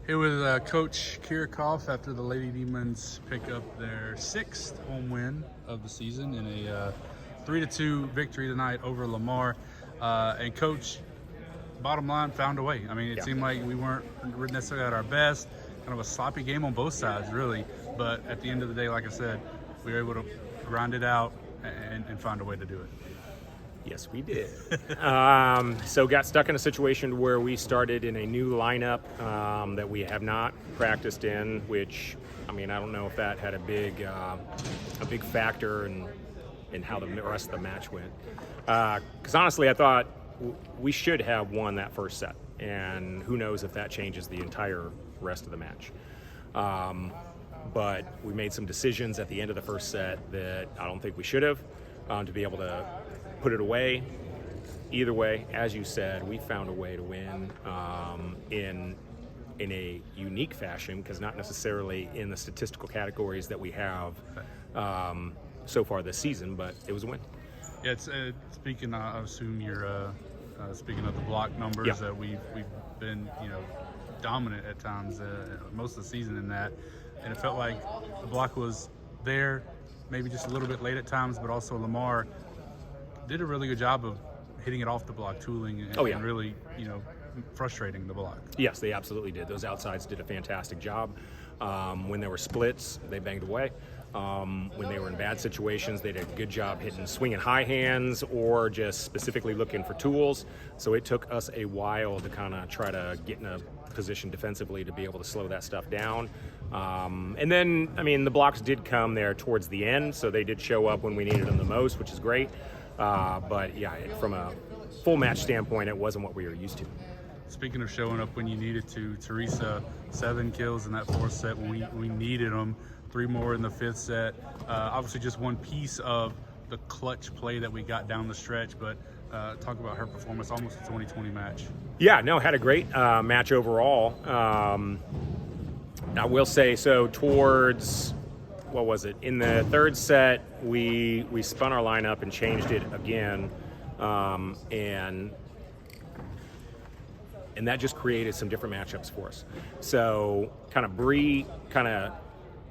Here with Coach Kiracofe after the Lady Demons pick up their 6th home win of the season in a 3-2 victory tonight over Lamar. And Coach, bottom line, found a way. I mean, it seemed like we weren't necessarily at our best. Kind of a sloppy game on both sides, really. But at the end of the day, like I said, we were able to grind it out and find a way to do it. Yes, we did. So got stuck in a situation where we started in a new lineup that we have not practiced in, which, I mean, I don't know if that had a big factor in how the rest of the match went. Because honestly, I thought we should have won that first set, and who knows if that changes the entire rest of the match. But we made some decisions at the end of the first set that I don't think we should have to be able to put it away. Either way, as you said, we found a way to win in a unique fashion, because not necessarily in the statistical categories that we have so far this season, but it was a win. Yeah, it's speaking. I assume you're speaking of the block numbers. Yeah. We've been dominant at times most of the season in that, and it felt like the block was there, maybe just a little bit late at times, but also Lamar did a really good job of hitting it off the block, tooling, and really, frustrating the block. Yes, they absolutely did. Those outsides did a fantastic job. When there were splits, they banged away. When they were in bad situations, they did a good job hitting swinging high hands or just specifically looking for tools. So it took us a while to kind of try to get in a position defensively to be able to slow that stuff down. And then, I mean, the blocks did come there towards the end, so they did show up when we needed them the most, which is great. But yeah, from a full match standpoint, it wasn't what we were used to. Speaking of showing up when you needed to, Teresa, 7 kills in that 4th set when we needed them, 3 more in the 5th set. Obviously just one piece of the clutch play that we got down the stretch, but talk about her performance, almost a 2020 match. Yeah, no, had a great match overall. I will say, so towards, what was it? In the 3rd set, we spun our lineup and changed it again, and that just created some different matchups for us. So kind of Bree kind of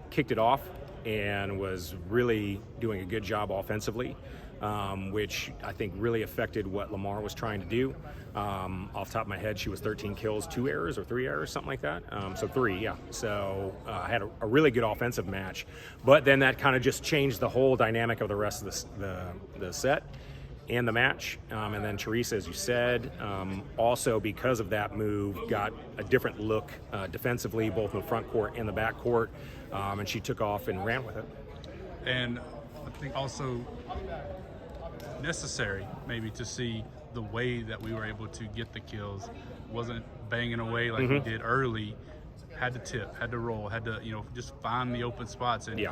kicked it off and was really doing a good job offensively, which I think really affected what Lamar was trying to do. Off the top of my head, she was 13 kills, 2 errors or 3 errors, something like that. So 3, yeah. So I had a really good offensive match. But then that kind of just changed the whole dynamic of the rest of the set and the match. And then Teresa, as you said, also because of that move, got a different look defensively, both in the front court and the back court. And she took off and ran with it. And I think also necessary maybe to see the way that we were able to get the kills. Wasn't banging away like we did early. Had to tip, had to roll, had to just find the open spots, and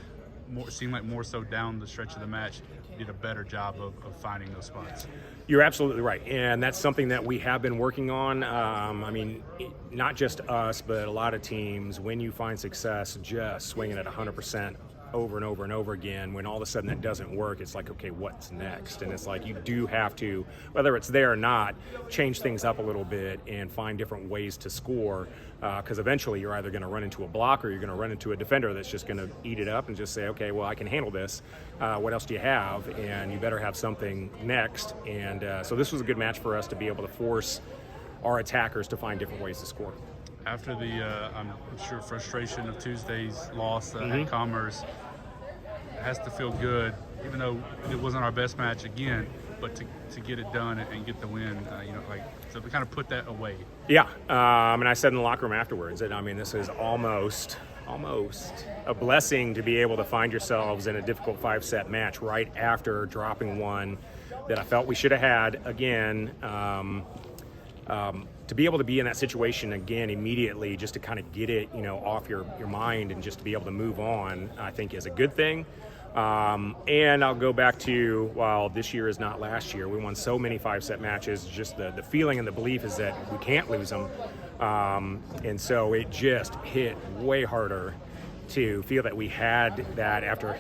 seemed like more so down the stretch of the match did a better job of finding those spots. You're absolutely right, and that's something that we have been working on. I mean, not just us, but a lot of teams, when you find success just swinging at 100% over and over and over again, when all of a sudden that doesn't work, it's like, okay, what's next? And it's like you do have to, whether it's there or not, change things up a little bit and find different ways to score, because eventually you're either going to run into a block or you're going to run into a defender that's just going to eat it up and just say, okay, well, I can handle this. What else do you have? And you better have something next. And so this was a good match for us to be able to force our attackers to find different ways to score. After the, I'm sure, frustration of Tuesday's loss at Commerce, it has to feel good, even though it wasn't our best match again, but to get it done and get the win, so we kind of put that away. Yeah, and I said in the locker room afterwards that, I mean, this is almost a blessing to be able to find yourselves in a difficult 5-set match right after dropping one that I felt we should have had again. To be able to be in that situation again immediately, just to kind of get it, off your mind and just to be able to move on, I think is a good thing. And I'll go back to, while this year is not last year, we won so many 5-set matches, just the feeling and the belief is that we can't lose them. And so it just hit way harder to feel that we had that after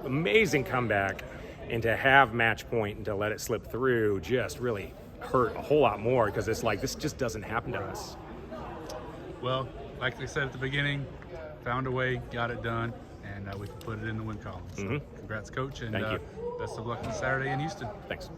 amazing comeback, and to have match point and to let it slip through just really hurt a whole lot more, because it's like, this just doesn't happen to us. Well, like they said at the beginning, found a way, got it done, and we can put it in the win column. So congrats, Coach, and Thank you. best of luck on Saturday in Houston. Thanks.